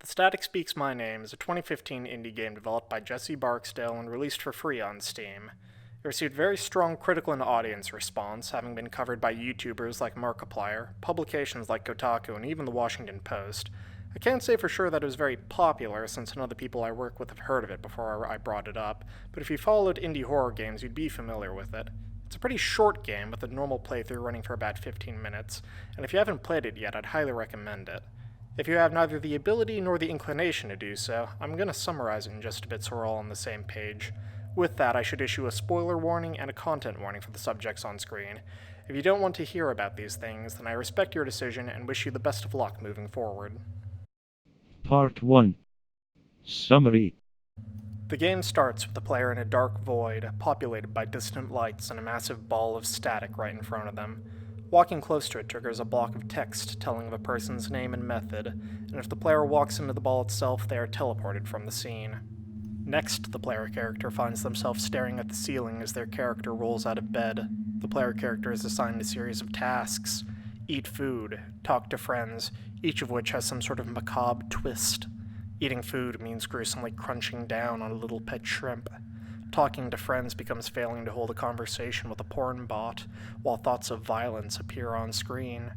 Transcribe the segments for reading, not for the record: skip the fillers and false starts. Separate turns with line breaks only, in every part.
The Static Speaks My Name is a 2015 indie game developed by Jesse Barksdale and released for free on Steam. It received very strong critical and audience response, having been covered by YouTubers like Markiplier, publications like Kotaku, and even the Washington Post. I can't say for sure that it was very popular, since none of the people I work with have heard of it before I brought it up, but if you followed indie horror games, you'd be familiar with it. It's a pretty short game, with a normal playthrough running for about 15 minutes, and if you haven't played it yet, I'd highly recommend it. If you have neither the ability nor the inclination to do so, I'm going to summarize it in just a bit so we're all on the same page. With that, I should issue a spoiler warning and a content warning for the subjects on screen. If you don't want to hear about these things, then I respect your decision and wish you the best of luck moving forward.
Part 1. Summary.
The game starts with the player in a dark void, populated by distant lights and a massive ball of static right in front of them. Walking close to it triggers a block of text telling of a person's name and method, and if the player walks into the ball itself, they are teleported from the scene. Next, the player character finds themselves staring at the ceiling as their character rolls out of bed. The player character is assigned a series of tasks: eat food, talk to friends, each of which has some sort of macabre twist. Eating food means gruesomely crunching down on a little pet shrimp. Talking to friends becomes failing to hold a conversation with a porn bot, while thoughts of violence appear on screen.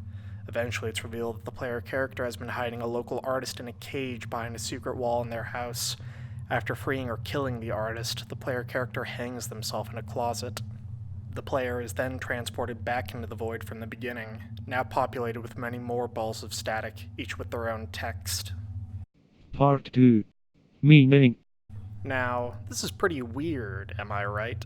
Eventually, it's revealed that the player character has been hiding a local artist in a cage behind a secret wall in their house. After freeing or killing the artist, the player character hangs themselves in a closet. The player is then transported back into the void from the beginning, now populated with many more balls of static, each with their own text.
Part 2. Meaning.
Now, this is pretty weird, am I right?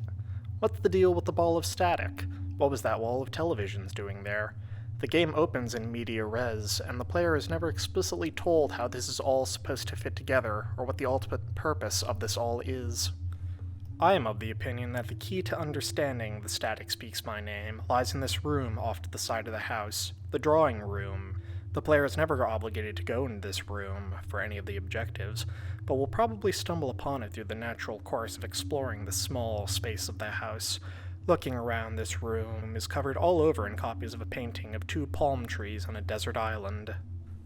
What's the deal with the ball of static? What was that wall of televisions doing there? The game opens in media res, and the player is never explicitly told how this is all supposed to fit together, or what the ultimate purpose of this all is. I am of the opinion that the key to understanding The Static Speaks My Name lies in this room off to the side of the house, the drawing room. The player is never obligated to go into this room for any of the objectives, but will probably stumble upon it through the natural course of exploring the small space of the house. Looking around, this room is covered all over in copies of a painting of two palm trees on a desert island.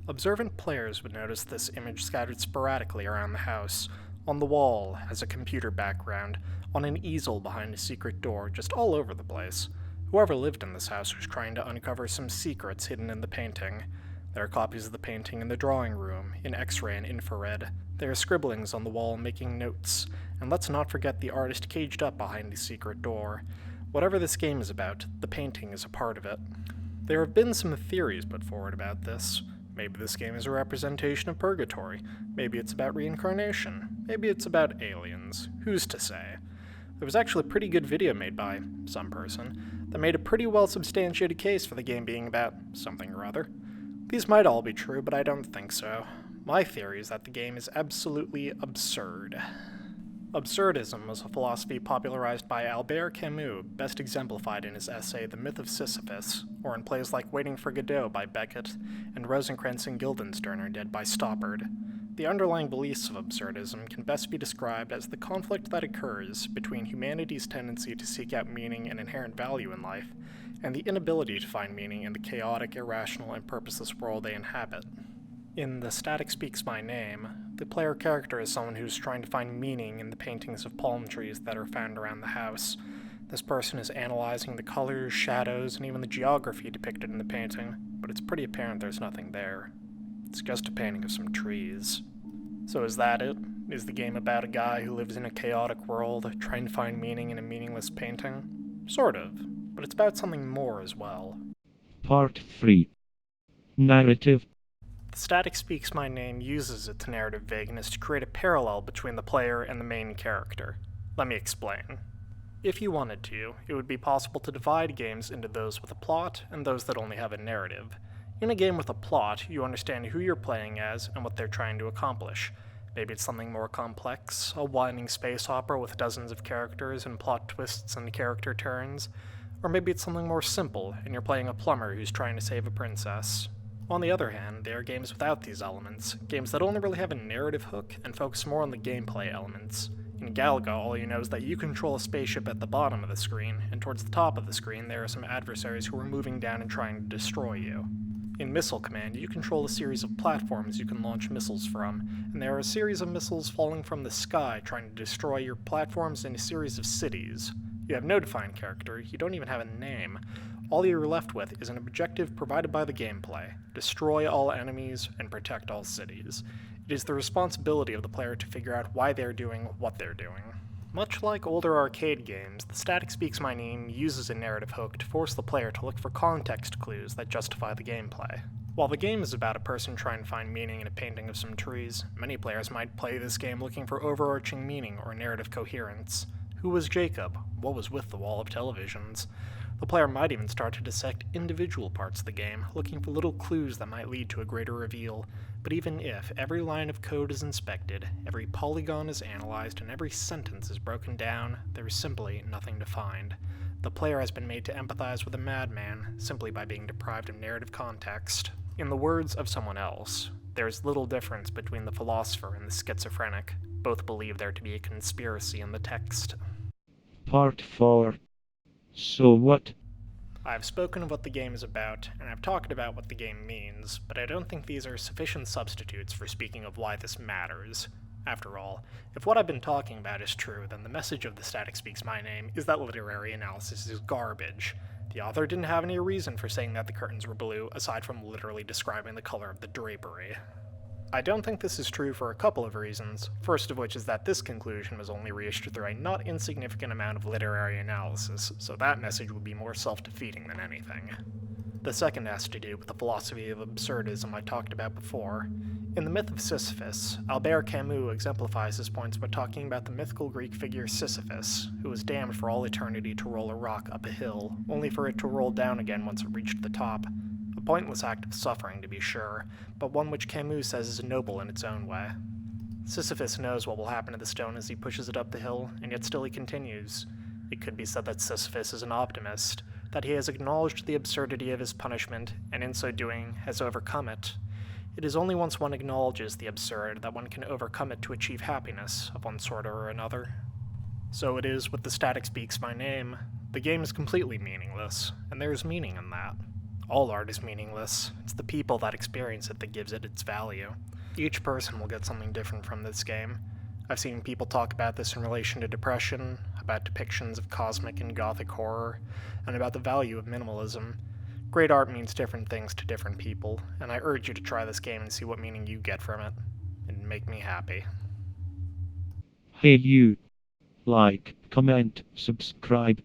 Observant players would notice this image scattered sporadically around the house, on the wall as a computer background, on an easel behind a secret door, just all over the place. Whoever lived in this house was trying to uncover some secrets hidden in the painting. There are copies of the painting in the drawing room, in X-ray and infrared. There are scribblings on the wall making notes, and let's not forget the artist caged up behind the secret door. Whatever this game is about, the painting is a part of it. There have been some theories put forward about this. Maybe this game is a representation of purgatory. Maybe it's about reincarnation. Maybe it's about aliens. Who's to say? There was actually a pretty good video made by some person that made a pretty well substantiated case for the game being about something or other. These might all be true, but I don't think so. My theory is that the game is absolutely absurd. Absurdism was a philosophy popularized by Albert Camus, best exemplified in his essay The Myth of Sisyphus, or in plays like Waiting for Godot by Beckett, and Rosencrantz and Guildenstern are Dead by Stoppard. The underlying beliefs of absurdism can best be described as the conflict that occurs between humanity's tendency to seek out meaning and inherent value in life, and the inability to find meaning in the chaotic, irrational, and purposeless world they inhabit. In The Static Speaks My Name, the player character is someone who's trying to find meaning in the paintings of palm trees that are found around the house. This person is analyzing the colors, shadows, and even the geography depicted in the painting, but it's pretty apparent there's nothing there. It's just a painting of some trees. So is that it? Is the game about a guy who lives in a chaotic world, trying to find meaning in a meaningless painting? Sort of, but it's about something more as well.
Part 3. Narrative.
The Static Speaks My Name uses its narrative vagueness to create a parallel between the player and the main character. Let me explain. If you wanted to, it would be possible to divide games into those with a plot and those that only have a narrative. In a game with a plot, you understand who you're playing as and what they're trying to accomplish. Maybe it's something more complex, a winding space opera with dozens of characters and plot twists and character turns. Or maybe it's something more simple, and you're playing a plumber who's trying to save a princess. On the other hand, there are games without these elements, games that only really have a narrative hook and focus more on the gameplay elements. In Galaga, all you know is that you control a spaceship at the bottom of the screen, and towards the top of the screen there are some adversaries who are moving down and trying to destroy you. In Missile Command, you control a series of platforms you can launch missiles from, and there are a series of missiles falling from the sky trying to destroy your platforms in a series of cities. You have no defined character, you don't even have a name. All you're left with is an objective provided by the gameplay: destroy all enemies and protect all cities. It is the responsibility of the player to figure out why they're doing what they're doing. Much like older arcade games, the Static Speaks My Name uses a narrative hook to force the player to look for context clues that justify the gameplay. While the game is about a person trying to find meaning in a painting of some trees, many players might play this game looking for overarching meaning or narrative coherence. Who was Jacob? What was with the wall of televisions? The player might even start to dissect individual parts of the game, looking for little clues that might lead to a greater reveal. But even if every line of code is inspected, every polygon is analyzed, and every sentence is broken down, there is simply nothing to find. The player has been made to empathize with a madman simply by being deprived of narrative context. In the words of someone else, there is little difference between the philosopher and the schizophrenic. Both believe there to be a conspiracy in the text.
Part 4. So what?
I've spoken of what the game is about, and I've talked about what the game means, but I don't think these are sufficient substitutes for speaking of why this matters. After all, if what I've been talking about is true, then the message of The Static Speaks My Name is that literary analysis is garbage. The author didn't have any reason for saying that the curtains were blue, aside from literally describing the color of the drapery. I don't think this is true for a couple of reasons, first of which is that this conclusion was only reached through a not insignificant amount of literary analysis, so that message would be more self-defeating than anything. The second has to do with the philosophy of absurdism I talked about before. In the myth of Sisyphus, Albert Camus exemplifies his points by talking about the mythical Greek figure Sisyphus, who was damned for all eternity to roll a rock up a hill, only for it to roll down again once it reached the top. A pointless act of suffering, to be sure, but one which Camus says is noble in its own way. Sisyphus knows what will happen to the stone as he pushes it up the hill, and yet still he continues. It could be said that Sisyphus is an optimist, that he has acknowledged the absurdity of his punishment, and in so doing has overcome it. It is only once one acknowledges the absurd that one can overcome it to achieve happiness of one sort or another. So it is with The Static Speaks My Name. The game is completely meaningless, and there is meaning in that. All art is meaningless. It's the people that experience it that gives it its value. Each person will get something different from this game. I've seen people talk about this in relation to depression, about depictions of cosmic and gothic horror, and about the value of minimalism. Great art means different things to different people, and I urge you to try this game and see what meaning you get from it. It'd make me happy.
Hey you. Like, comment, subscribe.